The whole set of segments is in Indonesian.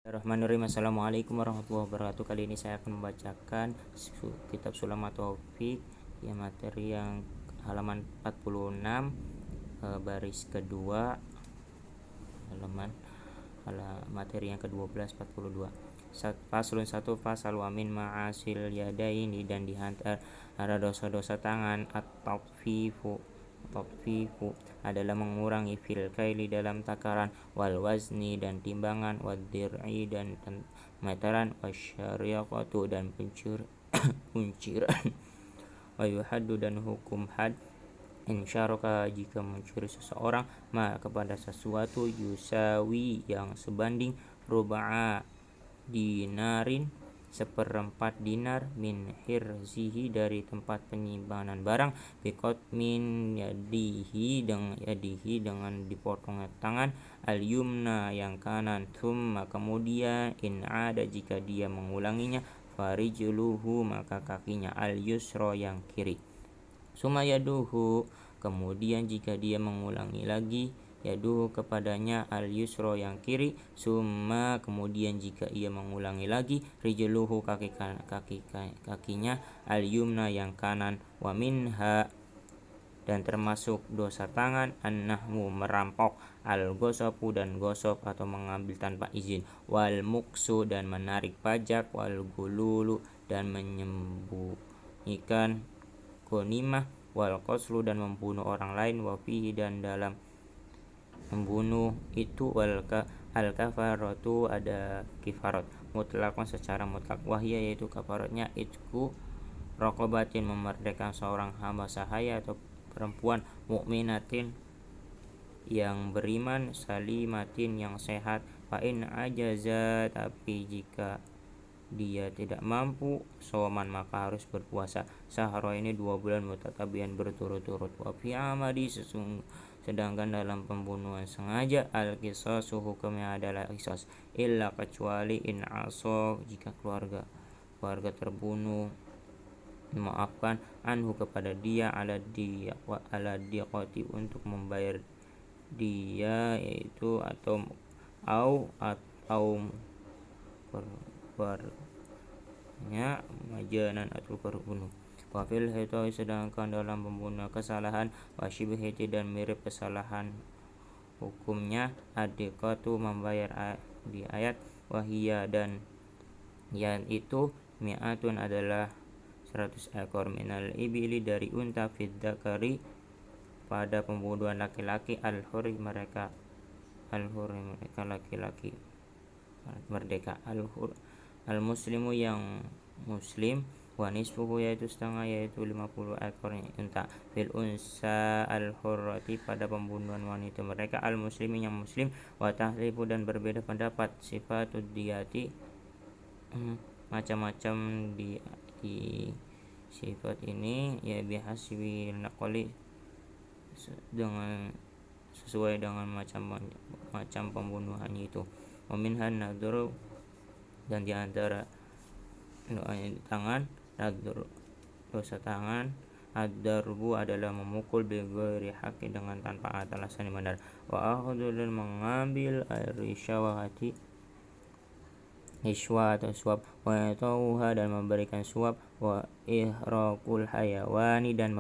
Bismillahirrahmanirrahim. Assalamualaikum warahmatullahi wabarakatuh. Kali ini saya akan membacakan kitab Sulamat Taufik, ya, materi yang halaman 46, baris kedua, materi yang ke-12 42. Faslun 1. Fasal wa min ma'asil yadaini, dan diantara dosa-dosa tangan at-tatfifu adalah mengurangi fil kaili dalam takaran, wal wazni dan timbangan, wad dir'i dan meteran, wasyariqatu dan kunciran, wa yuhaddu dan hukum had in syaraka jika mencuri seseorang kepada sesuatu yusawi yang sebanding ruba'a dinarin seperempat dinar min hirzihi dari tempat penyimpanan barang, bikot min yadihi dengan dipotong tangan, al yumna yang kanan, thumma kemudian in ada jika dia mengulanginya, farijluhu maka kakinya, al yusra yang kiri, summa yaduhu kemudian jika dia mengulangi lagi, yaduhu kepadanya, al yusra yang kiri, summa kemudian jika ia mengulangi lagi, rijluhu kakinya, al yumna yang kanan, wa minha dan termasuk dosa tangan an-nahmu merampok, al-gosopu dan gosop atau mengambil tanpa izin, wal muksu dan menarik pajak, wal gululu dan menyembunyikan ghanimah, wal qaslu dan membunuh orang lain, wa fihi dan dalam membunuh itu al-kafaratu ada kifarat mutlakon secara mutlak, wahya yaitu kafaratnya itku raqabatin memerdekakan seorang hamba sahaya atau perempuan, mukminatin yang beriman, salimatin yang sehat, fa in ajaza tapi jika dia tidak mampu, soman maka harus berpuasa sahara ini 2 bulan mutatabian berturut-turut, wa fi amadi sedangkan dalam pembunuhan sengaja al-qisas hukumnya adalah qisas, illa kecuali in aso jika keluarga terbunuh memaafkan anhu kepada dia ala diqati untuk membayar dia, yaitu atau korbannya majanan atau terbunuh. Wafil hito sedangkan dalam pembunuh kesalahan, wasyibhiti dan mirip kesalahan hukumnya adiqatu membayar di ayat, wahia dan yang itu mi'atun adalah 100 ekor minal ibili dari unta, fid dzakari pada pembunuhan laki-laki, al-hurri mereka laki-laki merdeka, al-muslimu yang muslim, wa nisfuhu yaitu setengah yaitu 50 ekor unta, fil unsa al-hurrati pada pembunuhan wanita mereka, al-muslimi yang muslim, wa tahlifu dan berbeda pendapat, sifatud diyati macam-macam di sifat ini, ya bihasbi naqli dengan sesuai dengan macam pembunuhannya itu. Waminhan nadru dan diantara tangan dosa tangan ad-darbu adalah memukul bighairi haqqi dengan tanpa alasan yang benar, wa akhudhu dan mengambil risyawati iswa atau suap, wa tauha dan memberikan suap, wa ihraqul hayawani dan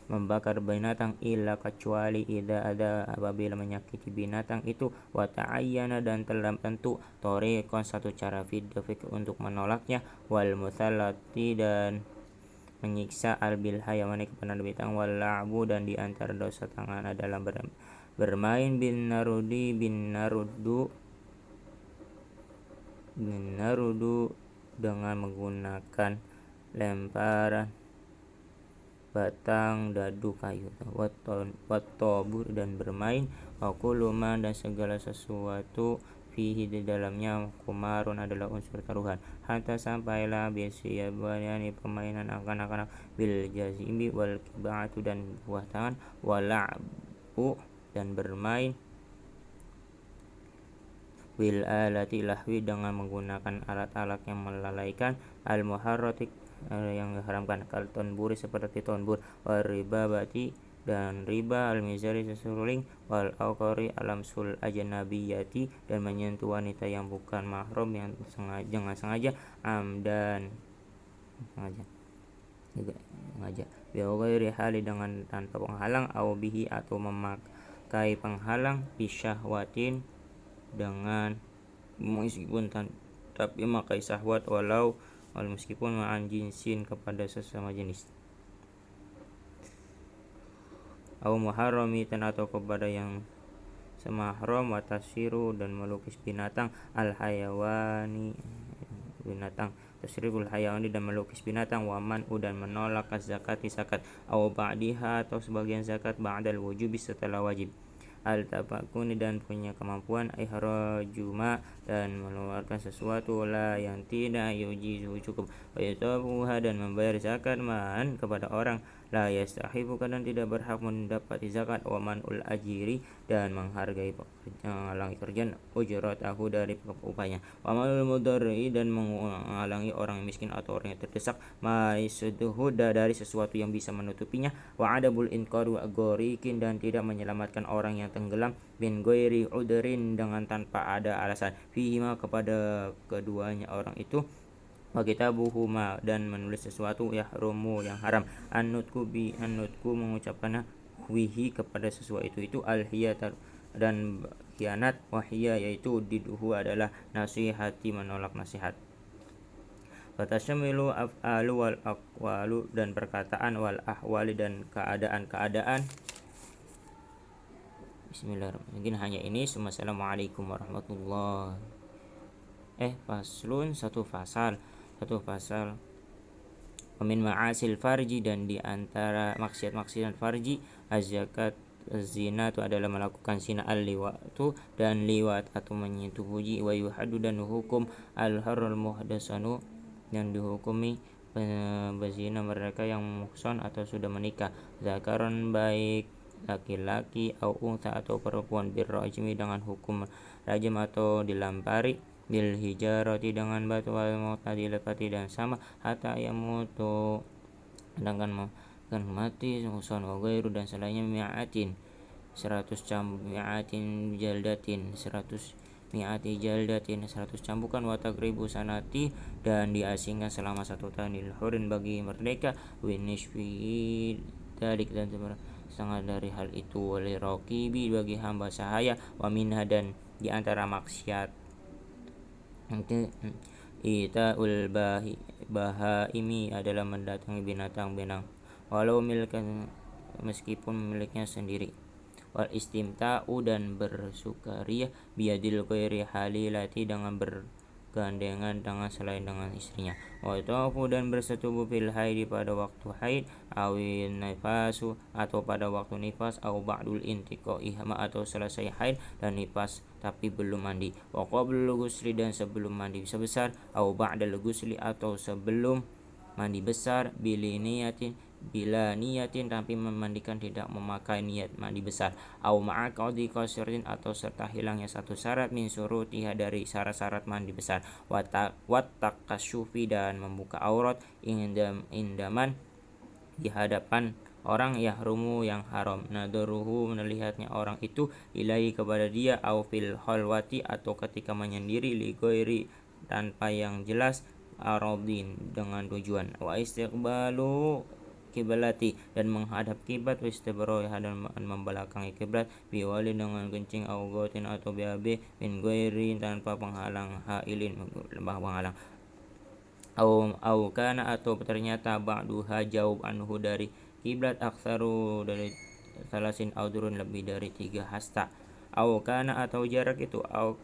membakar binatang, illa kecuali idza ada apabila menyakiti binatang itu, wa ta'ayyana dan telah tentu, tariqan satu cara fik untuk menolaknya, wal muthallati dan menyiksa al bil hayawani kepada binatang, wal la'bu dan diantara dosa tangan adalah bermain bin narudu dengan menggunakan lemparan batang dadu kayu, watobur dan bermain, wakuluman dan segala sesuatu fihi di dalamnya kumarun adalah unsur taruhan, hatta sampailah biasiyabani permainan anak-anak, bil jazimi wal kibatu dan buah tangan, wala'bu dan bermain, bil alati lahwi dengan menggunakan alat-alat yang melalaikan, al muharratik yang diharamkan, kal tonburi seperti tonbur, waribabati dan riba, al-mizari sesuling, wal auqari alamsul ajnabiyati dan menyentuh wanita yang bukan mahram yang sengaja amdan sengaja bi hali dengan tanpa penghalang au bihi atau memakai penghalang bisyahwatin dengan meskipun tapi memakai syahwat walau meskipun ma'an jinsin kepada sesama jenis au muharramitan atau kepada yang semahram wa tasiru dan melukis binatang al hayawani binatang tasriful hayawani dan melukis binatang waman dan menolak zakati zakat au ba'diha atau sebagian zakat ba'dal wujubi setelah wajib al tabakuni dan punya kemampuan ihrajuma dan mengeluarkan sesuatu la yang tidak yujizu cukup wa dan membayar zakat man kepada orang la yastahibu dan tidak berhak mendapat zakat wa manul ajiri dan menghargai menghalangi kerjaan ujratahu dari upahnya wa manul mudarri dan menghalangi orang miskin atau orang yang terdesak maisuduhu dari sesuatu yang bisa menutupinya wa adabul inqaru agorikin dan tidak menyelamatkan orang yang tenggelam bin ghairi udrin dengan tanpa ada alasan fihima kepada keduanya orang itu wa kitabuhuma dan menulis sesuatu yahrumu yang haram annutku mengucapkan wihi kepada sesuatu itu al-hiyat dan khianat wahiyya yaitu diduhu adalah nasihati menolak nasihat Fatashamilu af'alu wal aqwalu dan perkataan wal ahwali dan keadaan-keadaan. Bismillahirrahmanirrahim. Hanya ini. Assalamualaikum warahmatullahi. Faslun satu fasal. Min ma'asil farji dan di antara maksiat-maksiat farji az-zakat zina itu adalah melakukan zina al-liwatu dan liwat atau menyentuh puji wa yuhadu dan hukum al-harrul muhdasanu yang dihukumi berzina mereka yang muhsan atau sudah menikah zakaran baik laki-laki au unsa atau perempuan birrajmi dengan hukum rajam atau dilampari bil hijarati dengan batu wal mu'tadilati dan sama hatta yamutu sedangkan mati muhsan wa ghairu dan selainnya mi'atin 100 mi'atin jaldatin 100 mi'ati jaldatin 100 cambukan wa taqribu sanati dan diasingkan selama 1 tahun lil hurin bagi merdeka winishfi dalik dan setengah dari hal itu wali raqibi bagi hamba sahaya wa minha dan di antara maksiat itaul bahaimi adalah mendatangi binatang walau milkan meskipun miliknya sendiri wal istimta'u dan bersukaria biadil ghairi halilati dengan bergandengan dengan selain dengan istrinya wa tawafu dan bersetubuh fil haid pada waktu haid awin nifasu atau pada waktu nifas au ba'dul intiqai atau selesai haid dan nifas tapi belum mandi wa qablul ghusli dan sebelum mandi sebesar au ba'dal ghusli atau sebelum mandi besar bila niatin tapi memandikan tidak memakai niat mandi besar au ma'aqadi qasirin atau serta hilangnya satu syarat min syurutiha dari syarat-syarat mandi besar wa taqasyufi dan membuka aurat indaman di hadapan orang yahrumu yang haram nadaruhu melihatnya orang itu ilahi kepada dia au fil khalwati atau ketika menyendiri li ghairi tanpa yang jelas aradin dengan tujuan wa istiqbalu kiblati dan menghadap kiblat wa istibroi dan membelakangi kiblat biwali dengan kencing au gotin atau babe min ghairi tanpa penghalang hailin penghalang au kana atau ternyata ba'duha jauh anhu dari kiblat aktsaru dari salasin audurun lebih dari 3 hasta au kana atau jarak itu au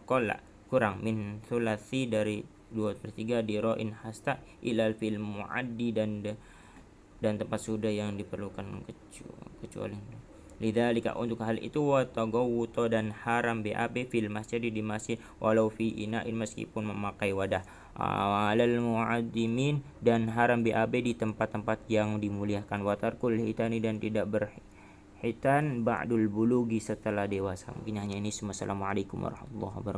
qalla kurang min sulasi dari 2/3 diroin hasta ilal fil muaddi dan tempat sudah yang diperlukan kecuali lidzalika untuk hal itu wa tagawuto dan haram BAB fil masjid di masjid walau fi ina'in meskipun memakai wadah alal muaddimin dan haram BAB di tempat-tempat yang dimuliakan wa tarkul hitani dan tidak berhitan ba'dul bulugi setelah dewasa. Mungkin hanya ini. Wassalamualaikum warahmatullahi wabarakatuh.